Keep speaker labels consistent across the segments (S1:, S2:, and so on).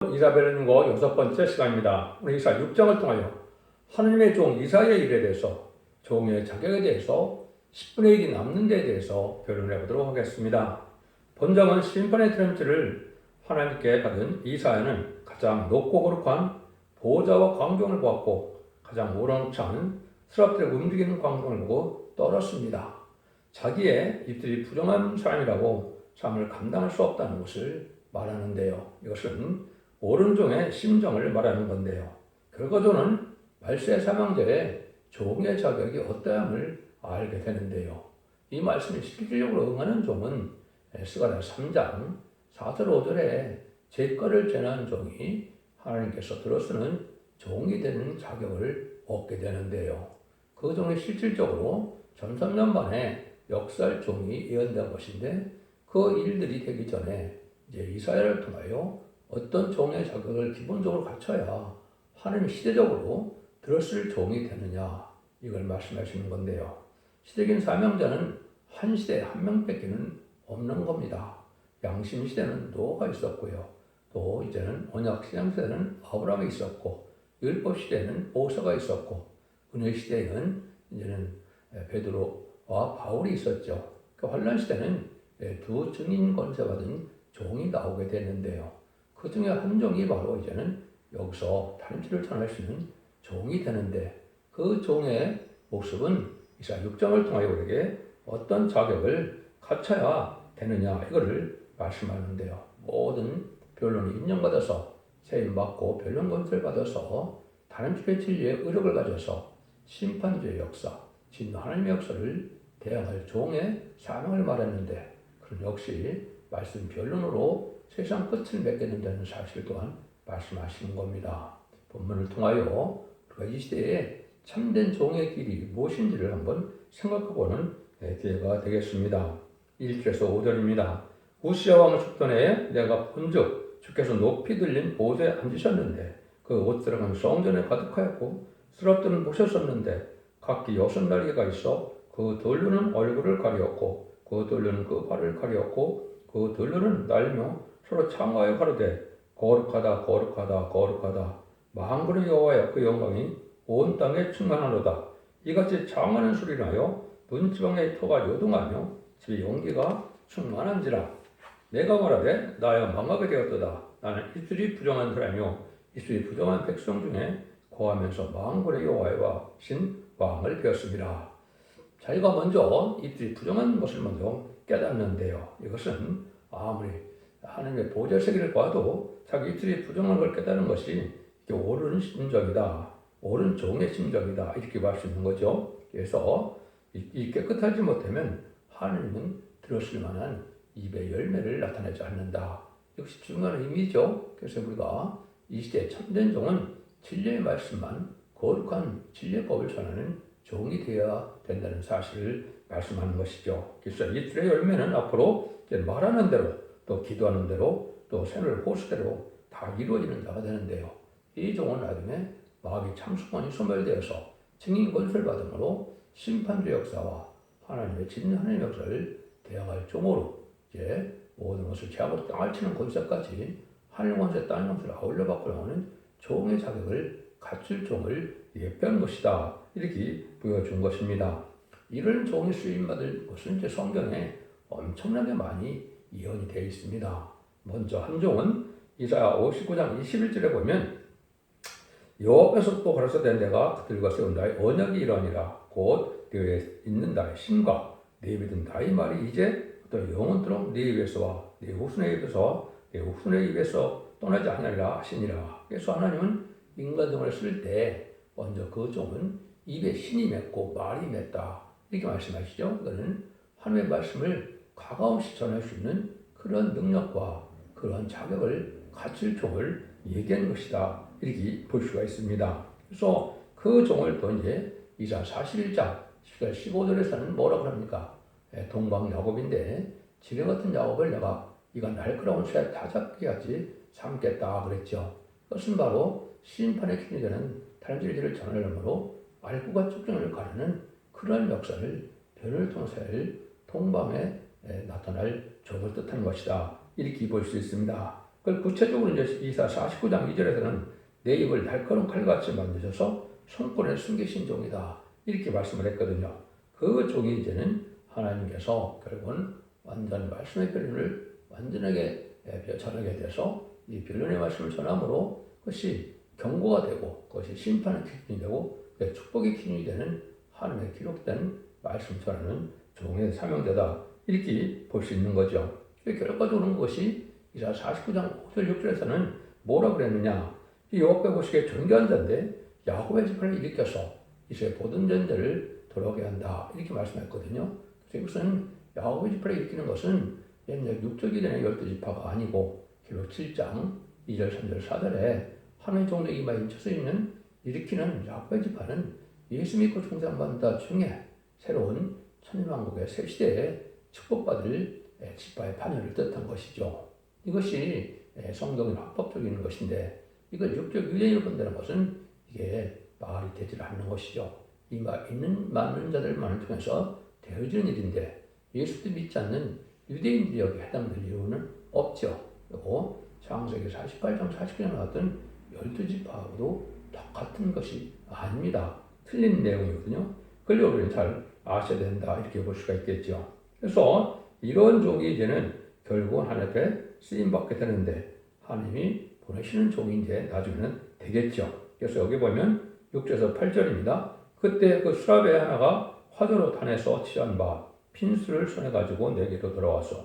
S1: 이사벨과 여섯 번째 시간입니다. 오늘 이사 6장을 통하여 하나님의 종 이사의 일에 대해서, 종의 자격에 대해서, 10분의 1이 남는 데에 대해서 변론해 보도록 하겠습니다. 본장은 심판의 트렌치를 하나님께 받은 이사야는 가장 높고 거룩한 보호자와 광경을 보았고 가장 우렁치 않은 스랍들의 움직이는 광경을 보고 떨었습니다. 자기의 입술이 부정한 사람이라고 삶을 감당할 수 없다는 것을 말하는데요. 이것은 오른종의 심정을 말하는 건데요. 결과적으로는 말세 사망자의 종의 자격이 어떠함을 알게 되는데요. 이 말씀이 실질적으로 응하는 종은 스가랴 3장 4절 5절에 죄가를 전하는 종이 하나님께서 들어쓰는 종이 되는 자격을 얻게 되는데요. 그 종이 실질적으로 1300년 만에 역사할 종이 예언된 것인데 그 일들이 되기 전에 이제 이사야를 통하여 어떤 종의 자격을 기본적으로 갖춰야 하나님이 시대적으로 들었을 종이 되느냐, 이걸 말씀하시는 건데요. 시대적인 사명자는 한 시대에 한 명밖에는 없는 겁니다. 양심 시대는 노아가 있었고요. 또 이제는 언약 신약 시대는 아브라함이 있었고, 율법 시대에는 모세가 있었고, 은혜 시대에는 이제는 베드로와 바울이 있었죠. 그 환란 시대는 두 증인 권세 받은 종이 나오게 되는데요. 그 중에 한 종이 바로 이제는 여기서 다림질을 전할 수 있는 종이 되는데, 그 종의 모습은 이사 6장을 통하여 우리에게 어떤 자격을 갖춰야 되느냐, 이거를 말씀하는데요. 모든 변론이 인정받아서 세임받고 변론 권세를 받아서 다림질의 진리의 의력을 가져서 심판주의 역사, 진노 하나님의 역사를 대항할 종의 사명을 말했는데, 그는 역시 말씀 변론으로 세상 끝을 맺겠는다는 사실 또한 말씀하시는 겁니다. 본문을 통하여 우리가 이 시대에 참된 종의 길이 무엇인지를 한번 생각해보는 기회가 되겠습니다. 1절에서 5절입니다. 우시야 왕 죽던 해에 내가 본즉 주께서 높이 들린 보좌에 앉으셨는데 그 옷 들어간 성전에 가득하였고 스랍들은 보셨었는데 각기 6날개가 있어 그 돌로는 얼굴을 가리었고 그 돌로는 그 발을 가리었고 그 돌로는 날며 서로 창하여 가로되 거룩하다 거룩하다 거룩하다 만군의 여호와여, 그 영광이 온 땅에 충만하노다. 이같이 창하는 소리를 하여 문지방의 터가 요동하며 집의 용기가 충만한지라. 내가 말하되 나야 망하게 되었도다. 나는 입술이 부정한 사람이요 입술이 부정한 백성 중에 거하면서 만군의 여호와와 신 왕을 배웠습니다. 자기가 먼저 입술이 부정한 것을 먼저 깨닫는데요. 이것은 아무리 하나님의 보좌 세계를 봐도 자기 입술이 부정한 걸 깨닫는 것이 옳은 심정이다, 옳은 종의 심정이다, 이렇게 볼 수 있는 거죠. 그래서 이 깨끗하지 못하면 하나님은 들었을 만한 입의 열매를 나타내지 않는다. 역시 중요한 의미죠. 그래서 우리가 이 시대의 참된 종은 진리의 말씀만, 거룩한 진리법을 전하는 종이 되어야 된다는 사실을 말씀하는 것이죠. 그래서 입술의 열매는 앞으로 말하는 대로, 또 기도하는 대로, 또 생활 호수대로 다 이루어지는 자가 되는데요. 이 종은 나중에 마귀 참수권이 소멸되어서 증인 권세를 받음으로 심판주 역사와 하나님의 진리 하나님의 역사를 대항할 종으로 이제 모든 것을 제압으로 땅을 치는 권세까지 하늘 권세, 땅 권세를 아울러 받고 나오는 종의 자격을 갖출 종을 예표한 것이다, 이렇게 보여준 것입니다. 이런 종이 쓰임받을 것은 이제 성경에 엄청나게 많이 예언이 되어 있습니다. 먼저 한 종은 이사야 59장 21절에 보면 여호와께서 또 가라사대 내가 그들과 세운 나의 언약이 이러하니라. 곧 너희에 있는 나의 신과 네 믿은 나의 말이 이제 또 영원토록 네 입에서와 네 후손의 입에서 네 후손의 입에서 떠나지 아니하리라 하시니라. 그래서 하나님은 인간 종을 쓸 때 먼저 그 종은 입에 신이 맺고 말이 맺다, 이렇게 말씀하시죠. 그거는 하나님의 말씀을 가감없이 전할 수 있는 그런 능력과 그런 자격을 갖출 종을 얘기하는 것이다, 이렇게 볼 수가 있습니다. 그래서 그 종을 또 이제 이사 41장 15절에서는 뭐라고 합니까? 동방 야곱인데 지뢰 같은 야곱을 내가 이가 날카로운 쇠 다 잡게 하지 삼겠다 그랬죠. 그것은 바로 심판의 기준이 되는 다림질을 전하려므로 알고가 쭉정을 가르는 그런 역사를 변을 통해서 동방에 나타날 종을 뜻하는 것이다, 이렇게 볼 수 있습니다. 그걸 구체적으로 이제 이사 49장 2절에서는 내 입을 날카로운 칼같이 만드셔서 손권에 숨기신 종이다. 이렇게 말씀을 했거든요. 그 종이 이제는 하나님께서 결국은 완전 말씀의 변론을 완전하게 전하게 돼서 이 변론의 말씀을 전함으로 그것이 경고가 되고 그것이 심판의 기준이 되고 축복의 기준이 되는 하나님의 기록된 말씀 전하는 종의 사명자다. 이렇게 볼 수 있는 거죠. 결과적으로 그것이 이사 49장 5절 6절에서는 뭐라 그랬느냐. 이 여호와께 보시기에 존귀한 자인데 야곱의 지파를 일으켜서 이스라엘 모든 전제를 돌아오게 한다. 이렇게 말씀했거든요. 그래서 이것은 야곱의 지파를 일으키는 것은 옛날 육적 이전의 12지파가 아니고 기록 7장 2절 3절 4절에 하나님의 종의 이마에 인쳐서 있는 일으키는 야곱의 지파는 예수 믿고 중생받는다 중에 새로운 천일왕국의 새 시대에 축복받을 지파의 반열을 뜻한 것이죠. 이것이 성경의 합법적인 것인데 이걸 육적 유대인으로 본다는 것은 이게 말이 되지 않는 것이죠. 있는 많은 자들만을 통해서 되어지는 일인데 예수도 믿지 않는 유대인들이 여기 해당될 이유는 없죠. 그리고 창세기 48장 49장 나왔던 12지파하고도 똑같은 것이 아닙니다. 틀린 내용이거든요. 그걸 우리는 잘 아셔야 된다. 이렇게 볼 수가 있겠죠. 그래서 이런 종이 이제는 결국은 하나님 앞에 쓰임받게 되는데 하나님이 보내시는 종이 이제 나중에는 되겠죠. 그래서 여기 보면 6절에서 8절입니다. 그때 그 수라베 하나가 화도로 탄에서 취한 바 핀수를 손에 가지고 내게로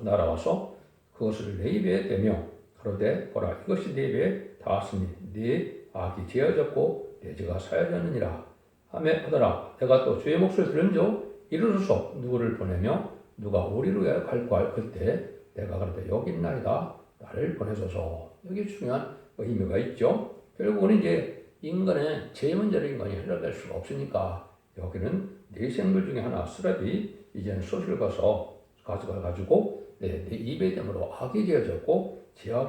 S1: 날아와서 그것을 내 입에 대며 가로되 보라 이것이 내 입에 닿았으니 네 악이 지어졌고 내 죄가 사여졌느니라 하더라. 내가 또 주의 목소리를 들은즉 이르소서 누구를 보내며 누가 우리로 갈고 할 그때 내가 가로되 여기 있나이다 나를 보내소서. 여기 중요한 의미가 있죠. 결국은 이제 인간의 제일 문제를 인간이 해결할 수가 없으니까 여기는 네 생물 중에 하나 수랍이 이제는 솥을 가져가가지고 내 입에 대므로 악이 지어졌고 죄가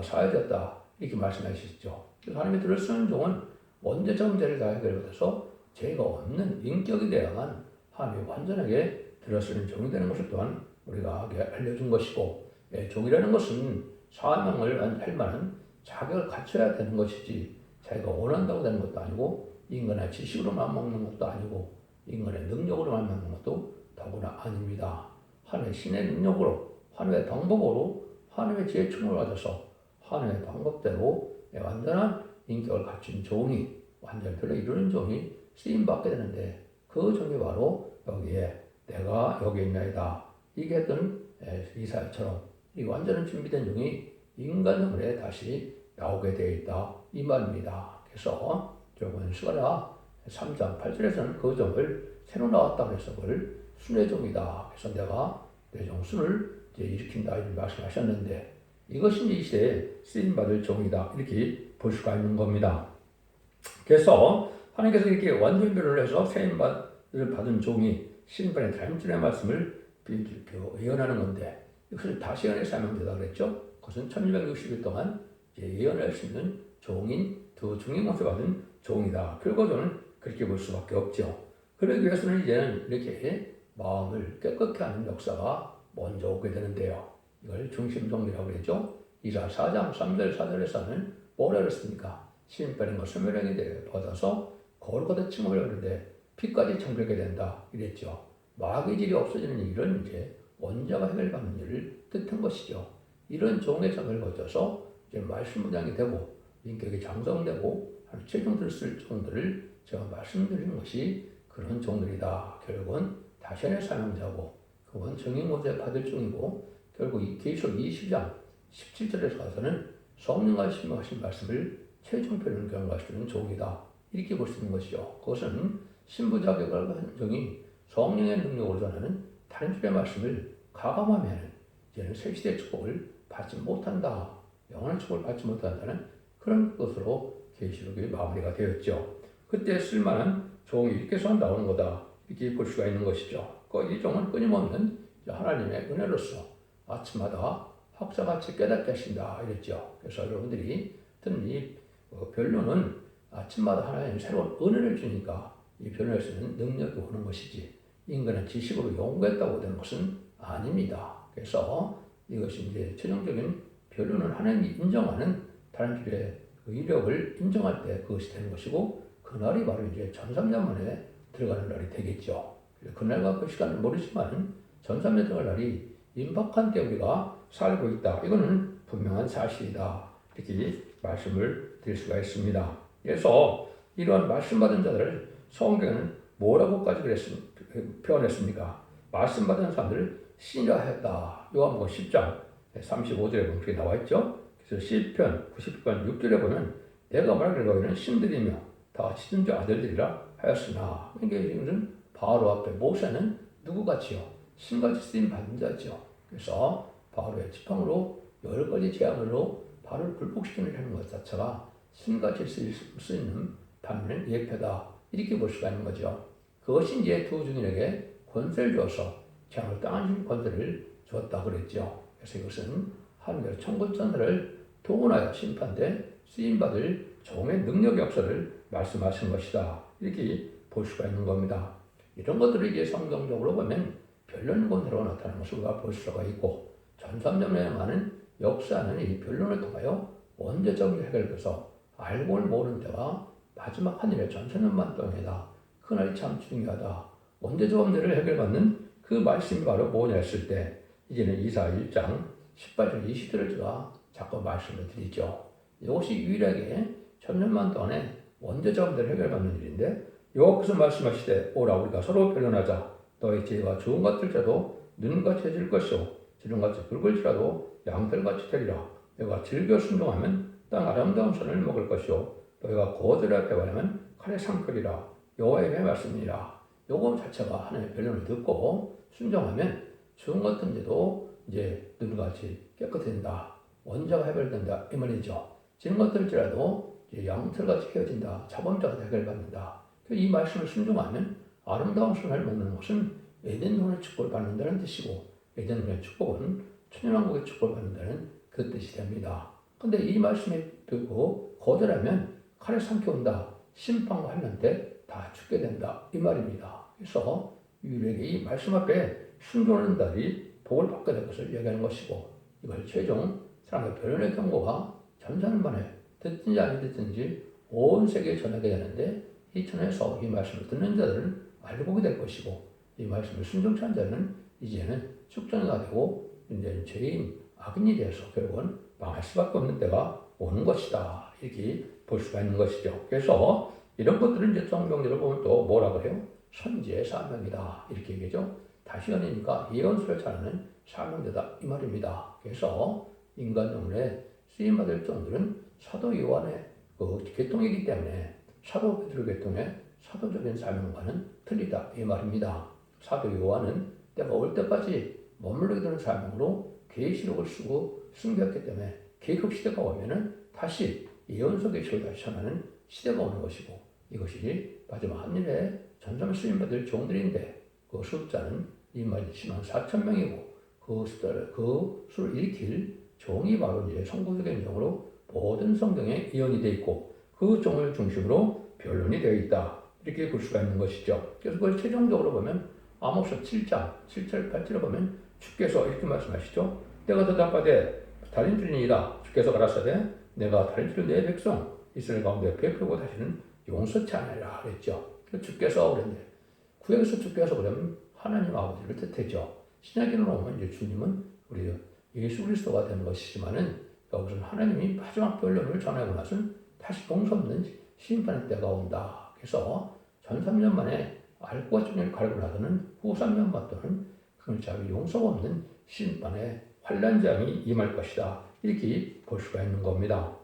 S1: 사여졌다 이렇게 말씀하시죠. 그래서 하나님이 들을 쓰는 종은 먼저 정죄를 다 해결받아서 죄가 없는 인격이 되어야만 하나님이 완전하게 들어쓰는 종이 되는 것을 또한 우리가 알려준 것이고 종이라는 것은 사명을 할 만한 자격을 갖춰야 되는 것이지 자기가 원한다고 되는 것도 아니고 인간의 지식으로만 먹는 것도 아니고 인간의 능력으로만 먹는 것도 더구나 아닙니다. 하나님의 신의 능력으로 하나님의 방법으로 하나님의 지혜의 충을 받아서 하나님의 방법대로 완전한 인격을 갖춘 종이 완전 별로 이루는 종이 쓰임받게 되는데 그 종이 바로 여기에 내가 여기 있나이다. 이게 했던 이사야처럼 이 완전한 준비된 종이 인간 눈에 다시 나오게 되어 있다. 이 말입니다. 그래서 조금 스가랴 3장 8절에서는 그 종을 새로 나왔다고 해서 그걸 순의 종이다. 그래서 내가 내 종순을 이제 일으킨다. 이렇게 말씀하셨는데 이것이 이 시대에 쓰임받을 종이다. 이렇게 볼 수가 있는 겁니다. 그래서 하나님께서 이렇게 완전 변론을 해서 세임받을 받은 종이 신판의 다림줄의 말씀을 예언하는 건데 이것을 다시 예언의 사명되다 그랬죠. 그것은 1260일 동안 예언할 수 있는 종인 두 중인 것을 받은 종이다. 결과적으로는 그렇게 볼 수밖에 없죠. 그러기 위해서는 이제는 이렇게 마음을 깨끗게 하는 역사가 먼저 오게 되는데요. 이걸 중심종이라고 그랬죠. 이사 4장 3절 4절에서는 뭐라 그랬습니까? 신변인 것 소멸행에 대해 받아서 거룩하다 칭함을 하는데 피까지 청결하게 된다 이랬죠. 마귀의 질이 없어지는 일은 이제 원자가 해결받는 일을 뜻한 것이죠. 이런 종의 점을 거쳐서 이제 말씀 무장이 되고 인격이 장성되고 최종 들을 종들을 제가 말씀드리는 것이 그런 종들이다. 결국은 다시의 사명자고 그건 정인고제 받을 종이고 결국 이 계시록 20장 17절에서 가서는 성령과 신명하신 말씀을 최종 표현을 경험할 수 있는 종이다. 이렇게 볼 수 있는 것이죠. 그것은 신부 자격을 가진 종이 성령의 능력으로 전하는 다른 줄의 말씀을 가감하면 이제는 새 시대의 축복을 받지 못한다. 영원한 축복을 받지 못한다는 그런 것으로 계시록이 마무리가 되었죠. 그때 쓸만한 종이 이렇게 나오는 거다. 이렇게 볼 수가 있는 것이죠. 이 종은 끊임없는 하나님의 은혜로서 아침마다 학자같이 깨닫게 하신다. 이랬죠. 그래서 여러분들이 듣는 이 변론은 아침마다 하나님 새로운 은혜를 주니까 이 변론할 수 있는 능력이 오는 것이지 인간의 지식으로 연구했다고 되는 것은 아닙니다. 그래서 이것이 이제 최종적인 변론은 하나님이 인정하는 다람쥐의 그 이력을 인정할 때 그것이 되는 것이고 그날이 바로 이제 1300년 만에 들어가는 날이 되겠죠. 그날과 그 시간을 모르지만 1300년 들어갈 날이 임박한 때 우리가 살고 있다. 이거는 분명한 사실이다. 이렇게 말씀을 드릴 수가 있습니다. 그래서 이러한 말씀받은 자들을 성경에는 뭐라고까지 표현했습니까? 말씀받은 사람들을 신이라 했다. 요한복음 10장 35절에 보면 그렇게 나와 있죠. 그래서 시편 90편 6절에 보면 내가 말하기를 너희는 신들이며 다 지존자 아들들이라 하였으나 이게 지금 바로 앞에 모세는 누구같이요? 신같이 쓰임 받은 자죠. 그래서 바로의 지팡으로 10가지 재앙으로 바로를 굴복시키는 하는 것 자체가 신같이 쓰이는 반면에 예표다. 이렇게 볼 수가 있는 거죠. 그것이 이제 두 증인에게 권세를 줘서 재앙을 당하는 권세를 주었다 그랬죠. 그래서 이것은 하늘의 천군천사를 동원하여 심판대 쓰임받을 종의 능력 역사를 말씀하신 것이다. 이렇게 볼 수가 있는 겁니다. 이런 것들을 이제 성경적으로 보면 변론 권세로 나타나는 것을 우리가 볼 수가 있고 1300년에 많은 역사는 이 변론을 통하여 원죄적인 해결돼서 알고를 모르는 때와 마지막 하늘의 전천년만 동이다. 그날이 참 중요하다. 원죄적 문제를 해결받는 그 말씀이 바로 뭐냐 했을 때 이제는 이사 1장 18절 20절을 제가 자꾸 말씀을 드리죠. 이것이 유일하게 천년만 동안에 원죄적 문제를 해결받는 일인데 여호와께서 말씀하시되 오라 우리가 서로 변론하자. 너의 죄가 좋은 것들자도 눈같이 해질 것이요 지름같이 붉을지라도 양털같이 되리라. 너희가 즐겨 순종하면 땅 아름다운 선을 먹을 것이요 너희가 거절하여 배반하면 칼에 상거리라. 여호와의 말씀이라. 요거 자체가 하나님의 변론을 듣고 순종하면 좋은 것들인데도 이제 눈같이 깨끗해진다. 원자가 해결된다. 이 말이죠. 지는 것들일지라도 양털같이 헤어진다. 자범자가 해결받는다. 이 말씀을 순종하면 아름다운 선을 먹는 것은 에덴don의 축복을 받는다는 뜻이고 에덴don의 축복은 천연왕국의 축복을 받는다는 그 뜻이 됩니다. 그런데 이 말씀에 듣고 거절하면 칼에 삼켜온다. 심판과 환난 때 다 죽게 된다. 이 말입니다. 그래서 유일하게 이 말씀 앞에 순종하는 자들이 복을 받게 될 것을 얘기하는 것이고 이걸 최종 사람의 변론의 경고가 전천 만에 듣든지 안 듣든지 온 세계에 전하게 되는데 이 천에서 이 말씀을 듣는 자들은 알고 보게 될 것이고 이 말씀을 순종치 않은 자는 이제는 축전가 되고 이제는 죄인 악인이 되어서 결국은 망할 수밖에 없는 때가 오는 것이다. 이렇게 볼 수가 있는 것이죠. 그래서 이런 것들은 이제 성경대로 보면 또 뭐라고 해요? 선지의 사명이다. 이렇게 얘기하죠. 다시 연이니까 예언서를 전하는 사명대다. 이 말입니다. 그래서 인간 영혼에 쓰임받을 종들은 사도 요한의 그 계통이기 때문에 사도 베드로 계통의 사도적인 사명과는 틀리다. 이 말입니다. 사도 요한은 때가 올 때까지 머물러게 되는 사명으로 계시록을 쓰고 숨겼기 때문에 계급 시대가 오면은 다시 예언서 계시를 다시 전하는 시대가 오는 것이고 이것이 마지막 하늘에 전점 쓰임받을 종들인데 그 숫자는 이말 104,000명이고 그 수를 일으킬 종이 바로 이제 성부적인 종으로 모든 성경에 예언이 되어 있고 그 종을 중심으로 변론이 되어 있다. 이렇게 볼 수가 있는 것이죠. 그래서 그걸 최종적으로 보면 아모스 7장 7절 8절에 보면 주께서 이렇게 말씀하시죠. 때가 대답하되 달인 줄이니이다. 주께서 가라사대 내가 달인 줄을 내 백성 이스라엘 가운데 베풀고 다시는 용서치 않으리라 그랬죠. 주께서 그랬는데 구약에서 주께서 그러면 하나님 아버지를 뜻했죠. 신약에는 오면 이제 주님은 우리 예수 그리스도가 되는 것이지만은 여기서는 하나님이 마지막 변론을 전하고 나서는 다시 용서 없는 심판의 때가 온다. 그래서 전 3년 만에 알과 주님을 가르고 나서는 후 3년만 또는 그런 자비 용서가 없는 심판의 환란장이 임할 것이다. 이렇게 볼 수가 있는 겁니다.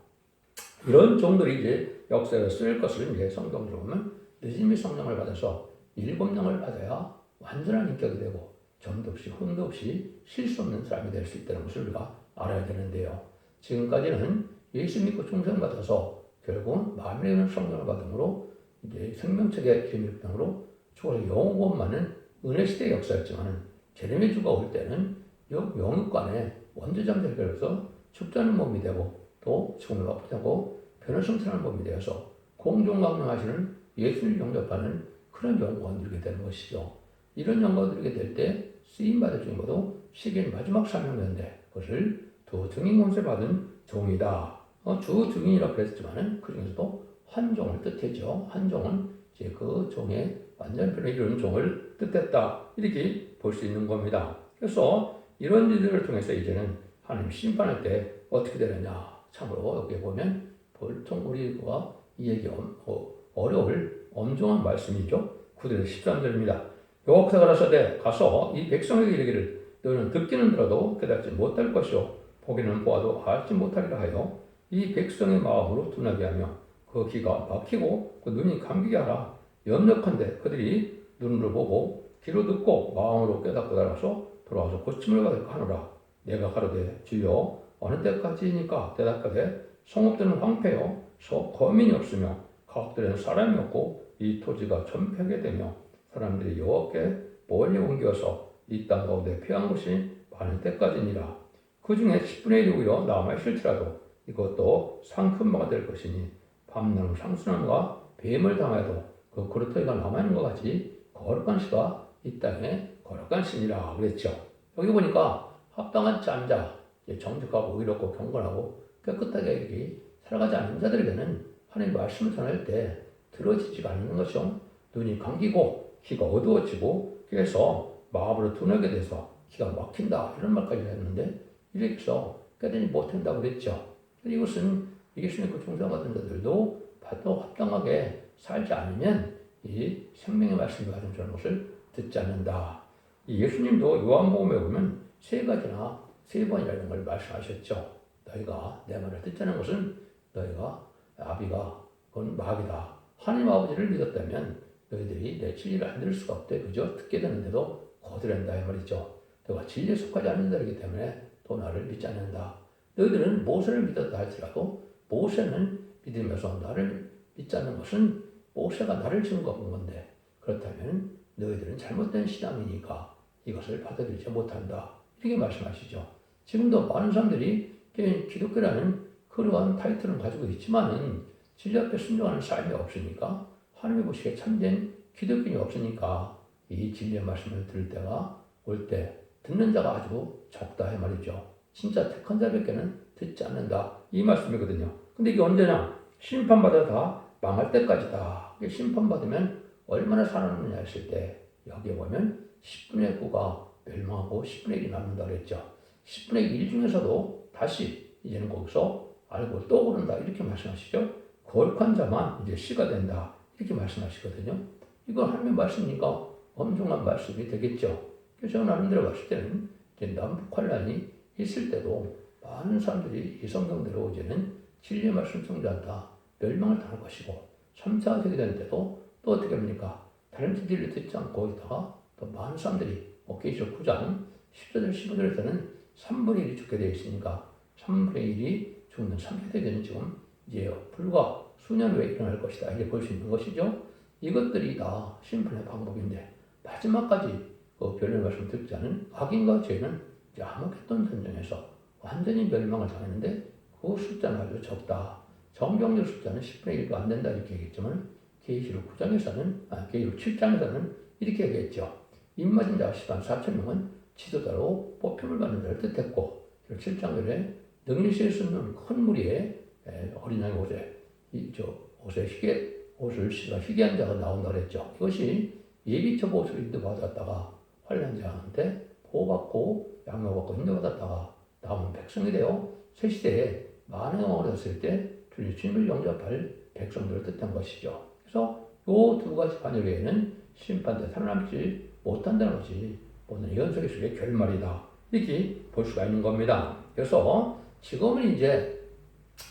S1: 이런 종들이 이제 역사에 쓰일 것을 이제 성경으로 보면 늦음이 성령을 받아서 7명을 받아야 완전한 인격이 되고 점도 없이 흠도 없이 실수 없는 사람이 될 수 있다는 것을 우리가 알아야 되는데요. 지금까지는 예수 믿고 충성받아서 결국은 마음의 성령을 받음으로 이제 생명책의 기밀병으로 죽어서 영원만은 은혜 시대의 역사였지만은 제레미 주가 올 때는 영육간에 원죄장제 해결해서 죽자는 몸이 되고 또 죽음을 엎어내고 변을 성찰하는 몸이 되어서 공중강림하시는 예수를 영접하는 그런 영광을 누리게 되는 것이죠. 이런 영광을 누리게 될 때 쓰임받을 중에도 시기는 마지막 사명인데 그것을 두 증인 권세 받은 종이다. 주 증인이라고 했지만은 그 중에서도 한 종을 뜻했죠. 한 종은 이제 그 종의 완전 변을 이루는 종을 뜻했다. 이렇게 볼 수 있는 겁니다. 그래서 이런 일들을 통해서 이제는 하나님 심판할 때 어떻게 되느냐. 참으로 여기 보면 보통 우리가 이해하기 어려울 엄중한 말씀이죠. 9절 13절입니다. 여호와께서 가라사대 가서 이 백성에게 이르기를 너는 듣기는 들어도 깨닫지 못할 것이요 보기는 보아도 알지 못하리라 하여 이 백성의 마음으로 둔하게 하며 그 귀가 막히고 그 눈이 감기게 하라. 염려컨대 그들이 눈으로 보고 귀로 듣고 마음으로 깨닫고 달아서 돌아와서 고침을 받을까 하노라. 내가 가로되 주여 어느 때까지니까 대답하되 성읍들은 황폐요 거민이 없으며 가옥들에는 사람이 없고 이 토지가 전폐하게 되며 사람들이 여호와께 멀리 옮겨서 이 땅 가운데 피한 것이 많을 때까지니라. 그 중에 10분의 1이 오히려 남아있을지라도 이것도 상큰 바가 될 것이니 밤나무 상수나무가 뱀을 당하여도 그 그루터기가 남아있는 것 같이 거룩한 씨가 이 땅에 거룩한 씨니라 그랬죠. 여기 보니까 합당한 짠자, 정직하고 의롭고 경건하고 깨끗하게 이렇게 살아가지 않는 자들에게는 하나님 말씀을 전할 때 들어지지가 않는 것이요. 눈이 감기고 귀가 어두워지고 그래서 마음으로 둔하게 돼서 기가 막힌다 이런 말까지 했는데 이렇게 해서 깨닫지 못한다고 그랬죠. 이것은 예수님 그 중상 같은 자들도 봐도 합당하게 살지 않으면 이 생명의 말씀이 가진 저런 것을 듣지 않는다. 예수님도 요한복음에 보면 세 가지나 세 번이라는 걸 말씀하셨죠. 너희가 내 말을 듣자는 것은 너희가 아비가 그건 마귀다. 하나님 아버지를 믿었다면 너희들이 내 진리를 안 들을 수가 없대. 그저 듣게 되는데도 거절한다 이 말이죠. 너희가 진리에 속하지 않는 자이기 때문에 또 나를 믿지 않는다. 너희들은 모세를 믿었다 할지라도 모세는 믿으면서 나를 믿지 않는 것은 모세가 나를 증거한 건데 그렇다면 너희들은 잘못된 신앙이니까 이것을 받아들이지 못한다. 이렇게 말씀하시죠. 지금도 많은 사람들이 기독교라는 그러한 타이틀을 가지고 있지만은 진리 앞에 순종하는 삶이 없으니까 하나님이 보시기에 참된 기독교인이 없으니까 이 진리의 말씀을 들을 때가 올 때 듣는 자가 아주 적다 이 말이죠. 진짜 택한 자밖에는 듣지 않는다 이 말씀이거든요. 근데 이게 언제냐? 심판받아 다 망할 때까지다. 이게 심판받으면 얼마나 살아남느냐 했을 때 여기에 보면 10분의 9가 멸망하고 10분의 1이 남는다 그랬죠. 10분의 1 중에서도 다시 이제는 거기서 알고 또 오른다 이렇게 말씀하시죠. 거룩한 자만 이제 씨가 된다 이렇게 말씀하시거든요. 이건 하나님의 말씀이니까 엄중한 말씀이 되겠죠. 그래서 저는 나름대로 봤을 때는 이제 남북 환란이 있을 때도 많은 사람들이 이 성경대로 이제는 진리의 말씀 성장한다 멸망을 당할 것이고 3차 세계대전 또 어떻게 합니까? 다른 진리를 듣지 않고 있다가 또 많은 사람들이 계시록 9장 10절 15절에서는 3분의 1이 죽게 되어 있으니까 3분의 1이 죽는 3차 세계대전은 지금 이제 불과 수년 후에 일어날 것이다 이렇게 볼 수 있는 것이죠. 이것들이 다 심판의 방법인데 마지막까지 그 변론의 말씀을 듣지 않은 악인과 죄는 이제 암흑했던 전쟁에서 완전히 멸망을 당했는데 그 숫자는 아주 적다. 정경적 숫자는 10분의 1도 안 된다 이렇게 얘기했지만 계시록 9장에서는 계시록 7장에서는 이렇게 얘기했죠. 입맞은 자가 10만 4천 명은 지도자로 뽑힘을 받는 자를 뜻했고 7장절에 능히 실 수 있는 큰 무리에 어린 양의 옷을 씨가 희귀한 자가 나온다 그랬죠. 이것이 예비처 보수를 인도받았다가 환난자한테 보호받고 양육받고 인도받았다가 남은 백성이 되어 새 시대에 많은 영광을 얻었을 때 주님을 영접할 백성들을 뜻한 것이죠. 그래서 이 두 가지 반열 외에는 심판대 살아남지 못한다는 것이 모든 연속의 속의 결말이다. 이렇게 볼 수가 있는 겁니다. 그래서 지금은 이제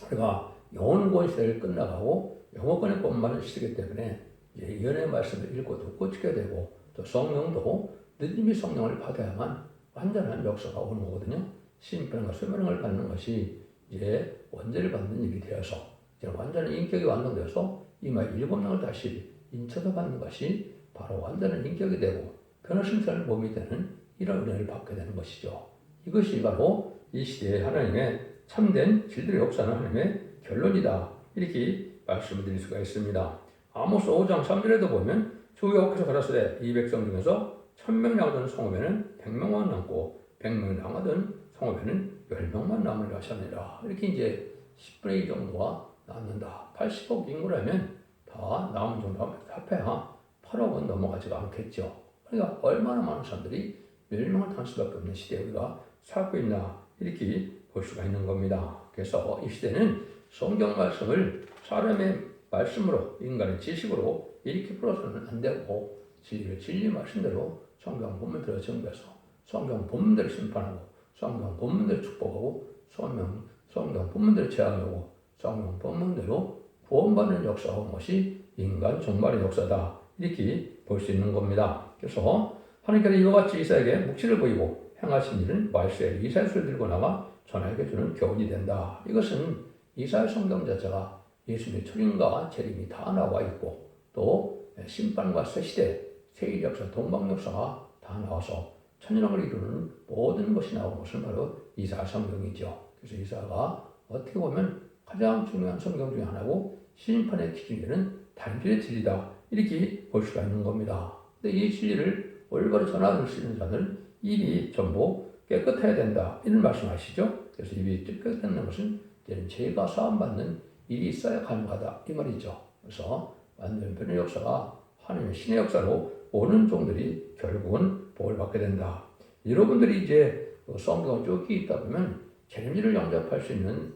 S1: 우리가 영원권 시대를 끝나가고 영원권의 것만을 쓰기 때문에 이제 예언의 말씀을 읽고 듣고 지켜야 되고 또 성령도 느낌이 성령을 받아야만 완전한 역사가 오는 거거든요. 심판과 소명을 받는 것이 이제 원죄를 받는 일이 되어서 이제 완전한 인격이 완성되어서 이마에 7명을 다시 인쳐서 받는 것이 바로 완전한 인격이 되고 변화신선한 몸이 되는 이런 은혜를 받게 되는 것이죠. 이것이 바로 이 시대의 하나님의 참된 길들의 역사는 하나님의 결론이다. 이렇게 말씀을 드릴 수가 있습니다. 아모스 5장 3절에도 보면 주 여호와께서 가라사대 이 백성 중에서 1000명 나가던 성읍에는 100명만 남고 100명이 나가던 성읍에는 10명만 남으리라 하셨느니라. 이렇게 이제 10분의 1 정도가 남는다. 80억 인구라면 다 남은 정도 합해야 8억은 넘어가지가 않겠죠. 그러니까 얼마나 많은 사람들이 멸망을 당할 수밖에 없는 시대에 우리가 살고 있나 이렇게 볼 수가 있는 겁니다. 그래서 이 시대는 성경 말씀을 사람의 말씀으로 인간의 지식으로 이렇게 풀어서는 안 되고 진리를 진리 말씀대로 성경 본문대로 정비해서 성경 본문대로 심판하고 성경 본문대로 축복하고 성경 본문대로 재앙하고 성경 본문대로 구원받는 역사하는 것이 인간 종말의 역사다. 이렇게 볼 수 있는 겁니다. 그래서 하나님께서 이와 같이 이사에게 묵시를 보이고 행하신 일은 말세에 이사야서를 들고 나가 전하에게 주는 교훈이 된다. 이것은 이사야 성경 자체가 예수님의 초림과 재림이 다 나와 있고 또 심판과 새시대, 세일 역사, 동방 역사가 다 나와서 천년왕을 이루는 모든 것이 나온 것은 바로 이사야 성경이죠. 그래서 이사야가 어떻게 보면 가장 중요한 성경 중에 하나고 심판의 기준이 되는 단필의 진리다. 이렇게 볼 수가 있는 겁니다. 근데 이 진리를 올바로 전하는 수 있는 자는 입이 전부 깨끗해야 된다. 이런 말씀하시죠. 그래서 입이 깨끗하다는 것은 죄가 사함받는 일이 있어야 가능하다. 이 말이죠. 그래서 완전 변의 역사가 하나님의 신의 역사로 오는 종들이 결국은 복을 받게 된다. 여러분들이 이제 성경을 쭉 있다 보면 재림일을 영접할 수 있는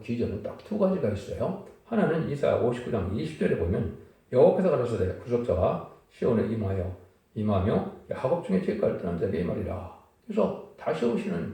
S1: 기전은 딱 두 가지가 있어요. 하나는 이사야 59장 20절에 보면 여호와께서 가라사대 구속자가 시온에 임하며 야곱 중에 죄가를 떠난 자에게 이 말이라. 그래서 다시 오시는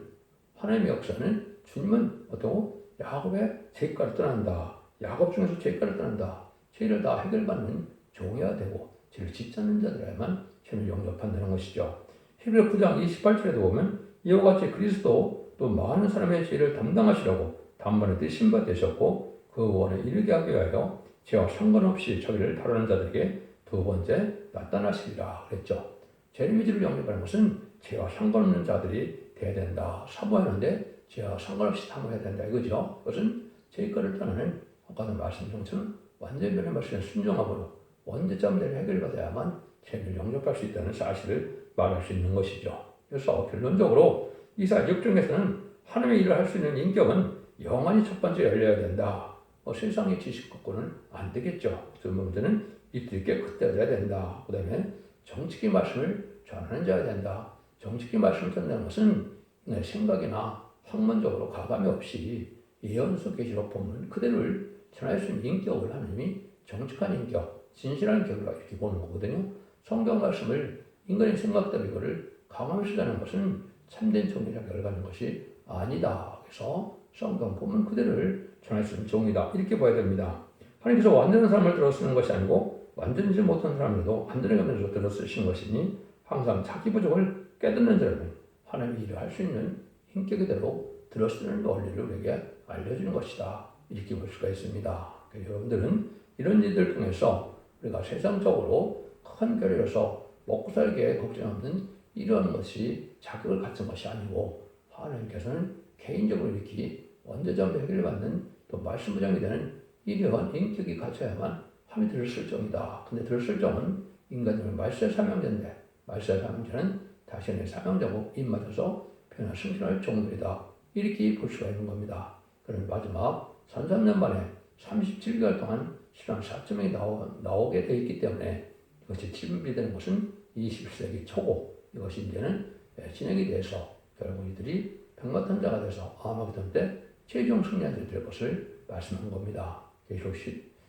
S1: 하나님의 역사는 주님은 어떠고 야곱의 죄가를 떠난다. 야곱 중에서 죄가를 떠난다. 죄를 다 해결받는 종이어야 되고 죄를 짓지 않는 자들에만 죄를 영접한다는 것이죠. 히브리 9장 28절에도 보면 이와 같이 그리스도 또 많은 사람의 죄를 담당하시려고 단번에 뜨신 바 되셨고 그 원에 이르게 하기 위하여 죄와 상관없이 저희를 다루는 자들에게 두 번째 나타나시리라 그랬죠. 재림의지를 영접하는 것은 죄와 상관없는 자들이 돼야 된다. 사모하는데 죄와 상관없이 사모해야 된다 이거죠. 그것은 죄가를 떠나는 아까도 말씀드린 것처럼 완전 변의 말씀에 순종함으로 원죄점들을 해결받아야만 죄를 영접할 수 있다는 사실을 말할 수 있는 것이죠. 그래서 결론적으로 이사야 6장에서는 하나님의 일을 할 수 있는 인격은 영원히 첫 번째 열려야 된다. 세상의 지식 갖고는 안 되겠죠. 두 번째는 입술이 깨끗해야 된다. 그 다음에 정직히 말씀을 전하는 자야 된다. 정직히 말씀을 전하는 것은 내 생각이나 학문적으로 가감이 없이 예언서 계시록 본문 그대로를 전할 수 있는 인격을 하나님이 정직한 인격, 진실한 인격으로 이렇게 보는 거거든요. 성경 말씀을 인간의 생각대로 이거를 강하면서 전하는 것은 참된 정의라고 열가는 것이 아니다. 그래서 성경 본문 그대로를 전할 수 있는 종이다. 이렇게 봐야 됩니다. 하나님께서 완전한 사람을 들어 쓰는 것이 아니고 완전지 못한 사람에도 완전하게 만들어서 들어 쓰신 것이니 항상 자기 부족을 깨닫는 자라면 하나님의 일을 할 수 있는 인격대로 들어 쓰는 원리를 우리에게 알려주는 것이다. 이렇게 볼 수가 있습니다. 여러분들은 이런 일들을 통해서 우리가 세상적으로 큰 교회로서 먹고 살기에 걱정 없는 이러한 것이 자격을 갖춘 것이 아니고 하나님께서는 개인적으로 이렇게 원죄점을 해결받는 또 말씀 부정이 되는 이러한 인격이 갖춰야만 함이 들었을 정이다. 근데 들었을 정은 인간들은 말세의 사명자인데 말세의 사명자는 자신의 사명자고 입맞아서 변화 승진할 종들이다. 이렇게 볼 수가 있는 겁니다. 그런 마지막 33년 만에 37개월 동안 신앙 4.0이 나오게 되어 있기 때문에 이것이 진비되는 것은 21세기 초고 이것이 이제는 진행이 돼서 결국 이들이 백마탄자가 돼서 아마겟돈 때 최종 승리한 자들이 될 것을 말씀한 겁니다. 계시록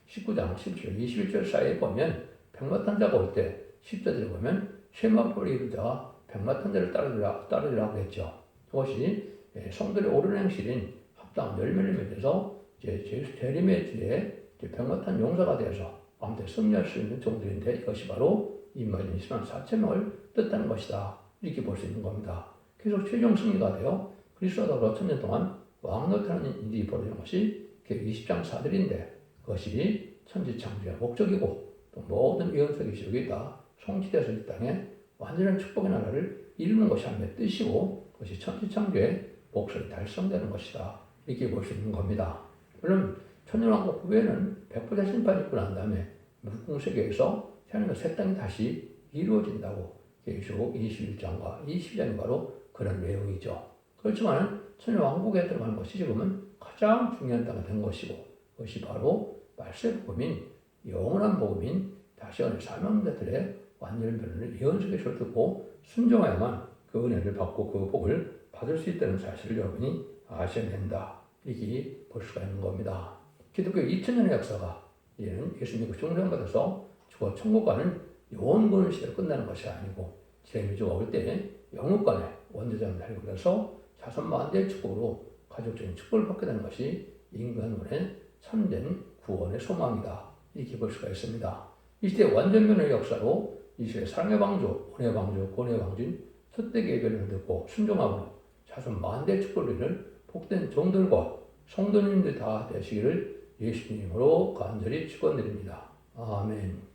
S1: 19장 17절 21절 사이에 보면 백마탄자가 올 때 10절에 보면 쉐마포를 이룬 자가 백마탄자를 따르리라고 했죠. 그것이 성들의 옳은 행실인 합당 열매를 맺어서 재림의 주에 백마탄 용사가 되어서 아무튼 승리할 수 있는 종들인데 이것이 바로 임마진 20만 4천 명을 뜻하는 것이다. 이렇게 볼 수 있는 겁니다. 계속 최종 승리가 되어 그리스도가 1000년 동안 왕노릇하는 일이 벌어지는 것이 20장 4절인데 그것이 천지창조의 목적이고 또 모든 예언서 계시록이 다 성취되어서 이 땅에 완전한 축복의 나라를 이루는 것이 하나님의 뜻이고 그것이 천지창조의 목적이 달성되는 것이다. 이렇게 볼 수 있는 겁니다. 물론 천년왕국 후에는 백보자 심판이 있고 난 다음에 물궁세계에서 하나님의 새 땅이 다시 이루어진다고 계시록 21장과 22장이 바로 그런 내용이죠. 그렇지만 천년 왕국에 들어가는 것이 지금은 가장 중요한 때가 된 것이고, 그것이 바로 말세 복음인 영원한 복음인 다시 오는 사명자들의 완전한 변론을 예언속에 듣고 순종해야만 그 은혜를 받고 그 복을 받을 수 있다는 사실을 여러분이 아셔야 된다. 이게 볼 수가 있는 겁니다. 기독교 2000년의 역사가 이제는 예수님이 중생받아서 죽어 천국 가는 영원군 시대로 끝나는 것이 아니고 재미주가 올 때 영육간의 원죄자를 달고 그래서 자손 만대의 축복으로 가족적인 축복을 받게 되는 것이 인간군의 참된 구원의 소망이다. 이렇게 볼 수가 있습니다. 이 시대 완전변의 역사로 이 시대 사랑의 방주, 은혜의 방주, 권혜의 방주인 첫대기 예배를 듣고 순종함으로 자손 만대의 축복을 이룰 복된 종들과 성도님들 다 되시기를 예수님으로 간절히 축원드립니다. 아멘.